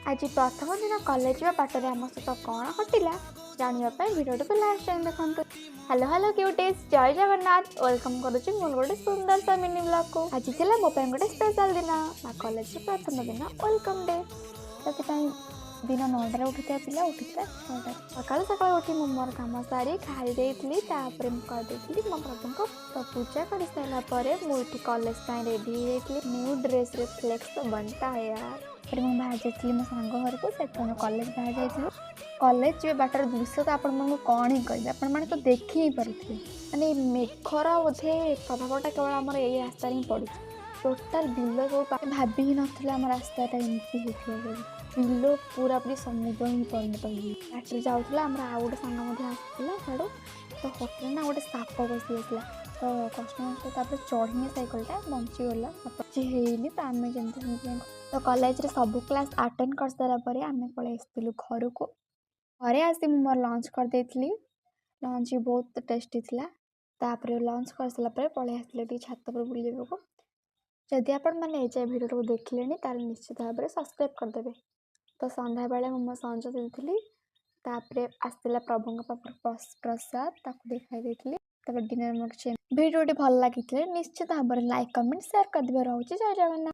आज प्रथम दिन कॉलेज बाटर आम सहित कौन घटला जानवाई भिडियो को लास्ट टाइम देखो। हेलो हेलो क्यूटीज, जय जगन्नाथ। वेलकम करुच्ची मोर गोटे सुंदर सा मिनी ब्लॉग को। आज थी मो गोटे स्पेशल दिन ना कॉलेज प्रथम दिन वेलकम डे। दिन 9टार उठा पिला उठा 6टा सका सका उठी मोर कम सारी खाई देती कर मो प्रभु को पूजा कर सारापर मुझे कॉलेज रेडी हो न्यू ड्रेस फ्लेक्स तो बनता है यार। फिर मुझे बाहर जाइए मो सांग घर को से कॉलेज बाहर जाइए। कॉलेज जी बाटर दृश्य तो आपण कौन ही कहे आपण तो देखी ही पारे माने मेघर बोधे प्रभावटा केवल आम यही रास्ता ही पड़ी। टोटाल बिल सब भाभी ही ना आम रास्ताटा एमती हो बिल पूरा पूरी समुद्र ही परिणत हुई। बाटर जाऊला आम आउ गोटे सांग आसाला साड़ू तो होटेल ना गोटे साप बसी आसला तो कस्टमर चढ़ी सैकलटा बंचीगला है तो आम जमी तो कॉलेज रे सब क्लास अटेंड कर सारापर आम पलि आसलु घर को। घरे आसी मोर लंच कर देती। लंच भी बहुत टेस्टी थिला। तापर लंच कर सारापर पलि आसले छात पर बुलने को। जदि आपण मैंने एजाए भिडियो को देखिले तार निश्चित भाव में सब्सक्राइब करदे। तो संध्या बेले मो संज देती तापर आसला प्रभु प्रसाद ताकू देखा देती। डिनर मोर भिडियो भल लगी निश्चित भाव में लाइक कमेंट शेयर कर। जय जगन्नाथ।